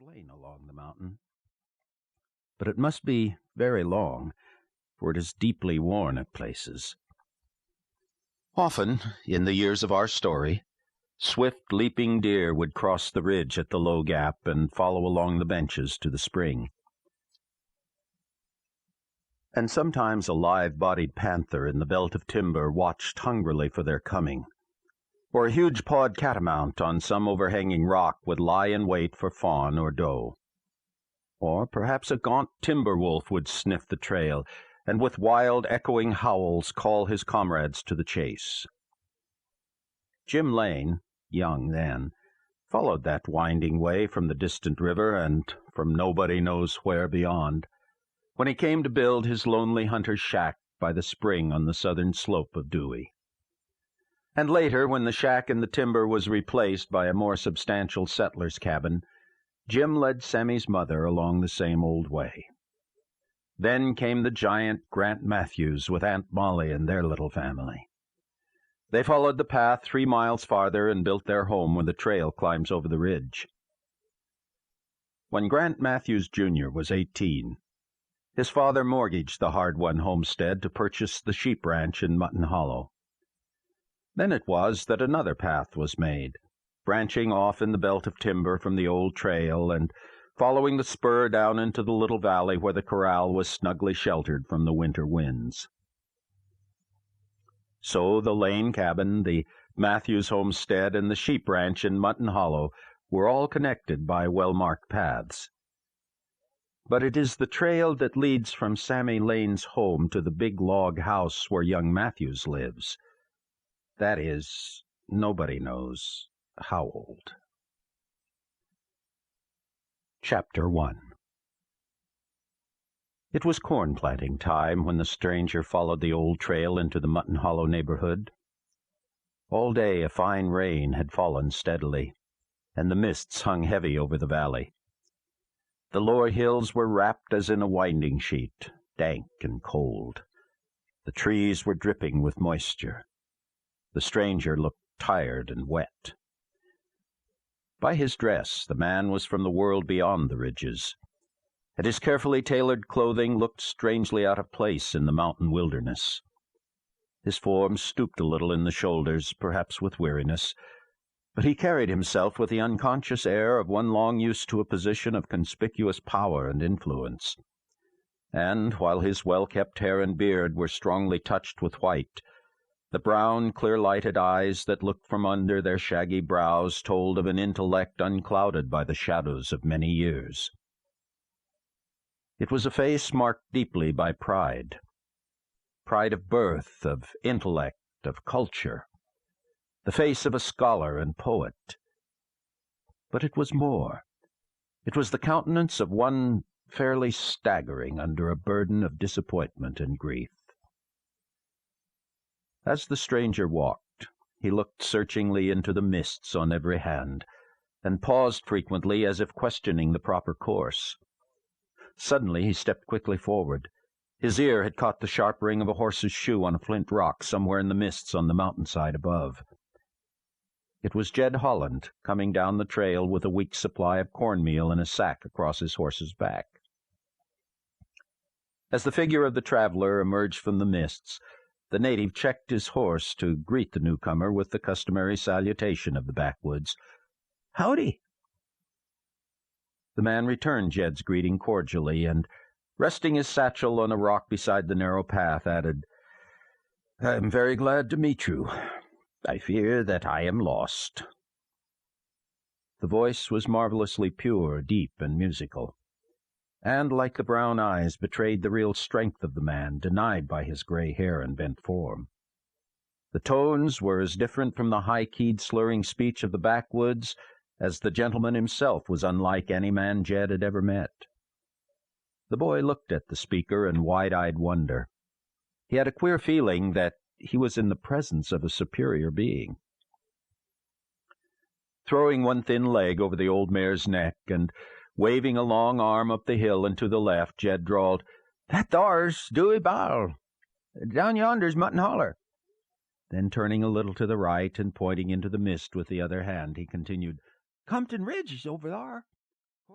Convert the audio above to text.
lane along the mountain, but it must be very long, for it is deeply worn at places. Often, in the years of our story, swift leaping deer would cross the ridge at the low gap and follow along the benches to the spring. And sometimes a live-bodied panther in the belt of timber watched hungrily for their coming, or a huge-pawed catamount on some overhanging rock would lie in wait for fawn or doe. Or perhaps a gaunt timber wolf would sniff the trail, and with wild, echoing howls call his comrades to the chase. Jim Lane, young then, followed that winding way from the distant river and from nobody knows where beyond, when he came to build his lonely hunter's shack by the spring on the southern slope of Dewey. And later, when the shack in the timber was replaced by a more substantial settler's cabin, Jim led Sammy's mother along the same old way. Then came the giant Grant Matthews with Aunt Molly and their little family. They followed the path 3 miles farther and built their home where the trail climbs over the ridge. When Grant Matthews, Jr. was 18, his father mortgaged the hard-won homestead to purchase the sheep ranch in Mutton Hollow. Then it was that another path was made, branching off in the belt of timber from the old trail and following the spur down into the little valley where the corral was snugly sheltered from the winter winds. So the Lane cabin, the Matthews homestead, and the sheep ranch in Mutton Hollow were all connected by well-marked paths. But it is the trail that leads from Sammy Lane's home to the big log house where young Matthews lives. That is, nobody knows how old. Chapter 1. It was corn-planting time when the stranger followed the old trail into the Mutton Hollow neighborhood. All day a fine rain had fallen steadily, and the mists hung heavy over the valley. The lower hills were wrapped as in a winding sheet, dank and cold. The trees were dripping with moisture. The stranger looked tired and wet. By his dress, the man was from the world beyond the ridges, and his carefully tailored clothing looked strangely out of place in the mountain wilderness. His form stooped a little in the shoulders, perhaps with weariness, but he carried himself with the unconscious air of one long used to a position of conspicuous power and influence. And, while his well-kept hair and beard were strongly touched with white, the brown, clear-lighted eyes that looked from under their shaggy brows told of an intellect unclouded by the shadows of many years. It was a face marked deeply by pride of birth, of intellect, of culture, the face of a scholar and poet. But it was more. It was the countenance of one fairly staggering under a burden of disappointment and grief. As the stranger walked, he looked searchingly into the mists on every hand, and paused frequently as if questioning the proper course. Suddenly he stepped quickly forward. His ear had caught the sharp ring of a horse's shoe on a flint rock somewhere in the mists on the mountainside above. It was Jed Holland, coming down the trail with a week's supply of cornmeal in a sack across his horse's back. As the figure of the traveler emerged from the mists, the native checked his horse to greet the newcomer with the customary salutation of the backwoods. "Howdy!" The man returned Jed's greeting cordially, and, resting his satchel on a rock beside the narrow path, added, "I am very glad to meet you. I fear that I am lost." The voice was marvelously pure, deep, and musical, and, like the brown eyes, betrayed the real strength of the man, denied by his gray hair and bent form. The tones were as different from the high-keyed, slurring speech of the backwoods as the gentleman himself was unlike any man Jed had ever met. The boy looked at the speaker in wide-eyed wonder. He had a queer feeling that he was in the presence of a superior being. Throwing one thin leg over the old mare's neck and waving a long arm up the hill and to the left, Jed drawled, "That thar's Dewey Bar. Down yonder's Mutton Holler." Then, turning a little to the right and pointing into the mist with the other hand, he continued, "Compton Ridge is over thar."